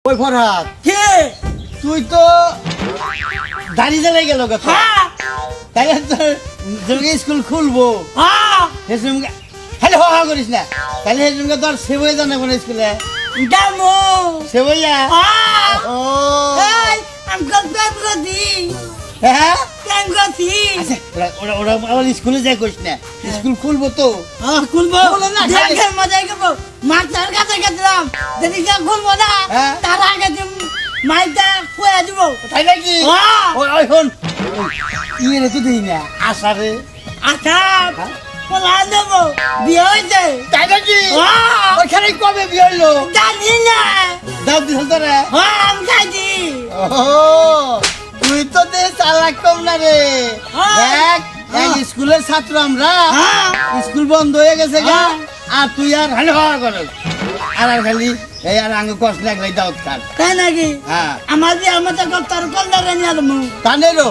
ওই ফরহাদ কে তুই তো দাড়ি জ্বালাই গেল কথা তাই তোর স্কুল খুলবো হ্যালো হা করিস না তাহলে সেজনকে তোর সেবই জানে কোন স্কুলে দামো সেবইয়া ও আমি কত করছি হ্যাঁ কেন করছি আচ্ছা ওরা ওরা আবার স্কুলে যাই করিস না স্কুল খুলবো তো খুলবো খুলো না, দেখে মজাই করবো মাস্টার কাছে গেছিলাম যদি কেউ খুলবো না হ্যাঁ। তার আগে মাইটা খুঁয়ে দিব তাই নাকি ওই ওই হন ইয়ে রে তো দিই না আশারে আচ্ছা বলা দেবো বিয়ে হয়েছে তাই নাকি ওইখানে কবে বিয়ে হইলো জানি না দাও দিল তোরে আমি খাইছি ও তুই তো দে চালাক কম না রে দেখ এই স্কুলের ছাত্র আমরা স্কুল বন্ধ হয়ে গেছে গা আর তুই আর হালো হাওয়া কর আর আর খালি এই আর আঙ্গ কষ্ট লাগলে দাওত খান তাই নাকি হ্যাঁ আমার দিয়ে আমার তো তোর কলদারে নিয়ে দেবো তানে রো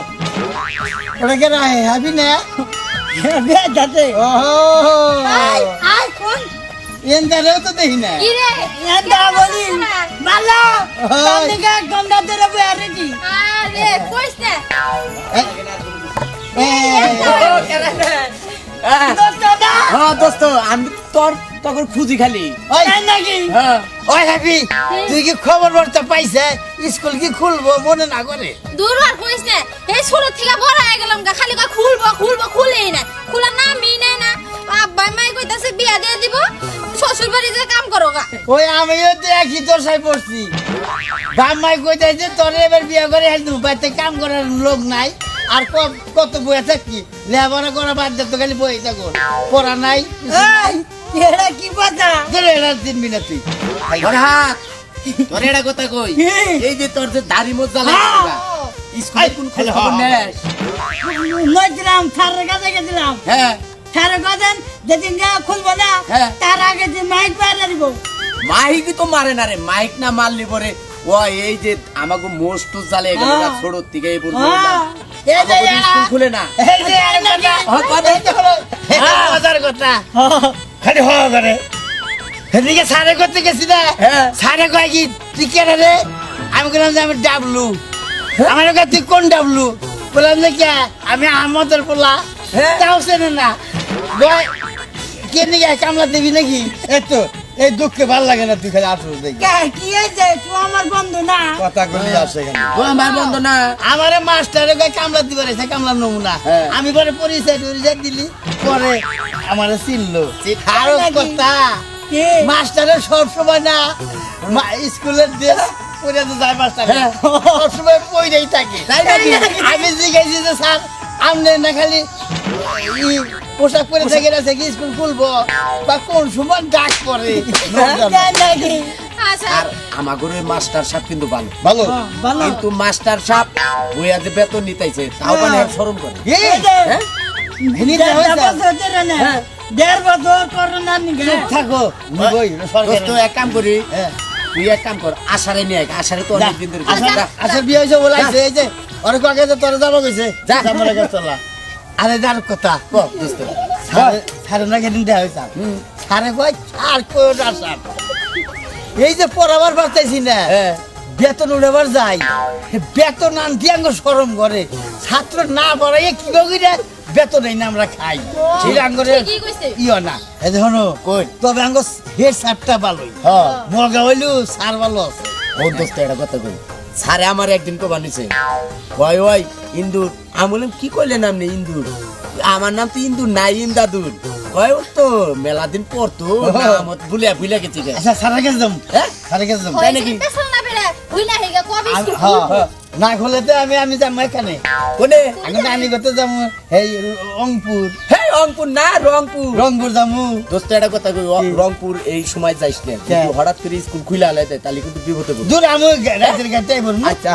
ওটা কে রাহে হাবি না যাতে ও আই কোন এন্দারেও তো দেখি না কিরে এটা বলি ভালো ওই। তনিকা গন্ডা ধরে বয়ে রেডি আরে কইস না দোস্তা হ্যাঁ দোস্ত আমি তোর তখন খুঁজি খালি তাই নাকি হ্যাঁ ওই হ্যাপি তুই কি খবর বর্তা পাইছে স্কুল কি খুলবো মনে না করে দূর আর কইস না এই ছোট থেকে বড় হয়ে গেলাম গা খালি কই খুলবো খুলবো খুলেই না খোলা নামই নেই না আব্বা মাই কইতাছে বিয়া দিয়ে দিব শ্বশুর বাড়িতে কাম করো গা ওই আমিও তো একই দশায় পড়ছি বাপ মাই কইতে যে তোর এবার বিয়ে করে আসবো বাড়িতে কাম করার লোক নাই আর কত বইয়া থাকি লেবারা করা বাদ দে তো খালি বই থাকো পড়া নাই এই এটা কি কথা ধরে এরা দিনবি না তুই হঠাৎ তোর এটা কথা কই এই যে তোর যে দাড়ি মোজা লাগা স্কুলে কোন খোঁজ খবর নেস নইছিলাম স্যারের কাছে গেছিলাম হ্যাঁ স্যারের কথা যেদিন যা খুলবো না হ্যাঁ। তার আগে যে মাইক পাইলে দিব মাইক তো মারে না রে মাইক না মারলি পরে ও এই যে আমাকে মোস্ট জ্বালে গেল ছোট থেকে এই পর্যন্ত এই যে স্কুল খুলে না এই যে আর কথা এই যে হলো মজার কথা খালি হওয়া করে সেদিকে সারে করতে গেছি না হ্যাঁ। সারে কয় কি তুই কেন রে আমি বললাম যে আমি ডাবলু আমার কাছে তুই কোন ডাবলু বললাম যে কে আমি আহমদের পোলা হ্যাঁ। তাও চেনে না বয় কে নাকি কামলা দিবি নাকি এতো এই দুঃখে ভাল লাগে না তুই খালি আসো দেখি কি হয়েছে তুই আমার বন্ধু না কথা কলি আসে এখানে ও আমার বন্ধ না আমারে মাস্টারে কয় কামলা দিবে রে সে কামলা নমুনা হ্যাঁ। আমি পরে পরিচয় দিলি পরে আমারে চিনলো আরো কথা কি মাস্টারের সব সময় না স্কুলের ড্রেস পরে তো যায় মাস্টার হ্যাঁ। সব সময় পইরেই থাকে তাই নাকি? আমি জিজ্ঞাসি যে স্যার আমনে না খালি পোশাক পরে থেকে আছে কি স্কুল খুলবো বা কোন সময় ডাক পরে তাই নাকি আচ্ছা আর আমার ঘরে মাস্টার সাহেব কিন্তু ভালো ভালো ভালো কিন্তু মাস্টার সাহেব বইয়া যে বেতন নিতেছে তাও মানে শরম করে এই হ্যাঁ নিতে হয়েছে হ্যাঁ। 1.5 বছর করোনা নিগে চুপ থাকো নিবই সরকার দোস্ত এক কাম করি হ্যাঁ তুই এক কাম কর আষাঢ়ে নিয়ে আয় আষাঢ়ে তো যা, অনেকদিন ধরে আচ্ছা বিয়ে হয়েছে বলাইছে এই যে অনেক আগে তো তোরা যাবো গেছে যা। আমার কাছে চলা আরে যার কথা দোস্ত সারে না কেদিন দেওয়া হয়েছে সারে কয় আর কই সার এই যে পড়াবার পারতেছি না হ্যাঁ বেতন উড়াবার যাই বেতন আনতে আঙ্গ সরম করে ছাত্র না পড়াইয়ে কি করি বেতন এই না আমরা খাই সেই আঙ্গরে ঠিকই কইছে ইয় না এই দেখো কই তবে আঙ্গ হেড সারটা ভালোই হ্যাঁ মগা হইলু সার ভালো আছে ও দোস্ত এটা কথা কই স্যারে আমার একদিন কো বানিয়েছে ওই ওই ইন্দুর আমি বললাম কি কইলেন আপনি ইন্দুর আমার নাম তো ইন্দুর নাই ইন্দাদুর ওই ও তো মেলা দিন পর তো নাম ভুলে গেছি রে আচ্ছা সারা কাছে যাম হ্যাঁ সারা কাছে যাম তাই নাকি? পেছন না বেরে হইলা হেগা কবে স্কুল হ্যাঁ খুলবো না খুলেতে আমি যাবো এখানে কোনে আমি নানি করতে যাবো এই রংপুর হ্যাঁ রংপুর না রংপুর রংপুর যাবো দোস্ত এটা কথা কই রংপুর এই সময় যাইস না কিন্তু হঠাৎ করে স্কুল খুলে আলাইতে তাহলে কিন্তু বিপদে পড়বি দূর আমি রাতের গাড়িতে বলবো আচ্ছা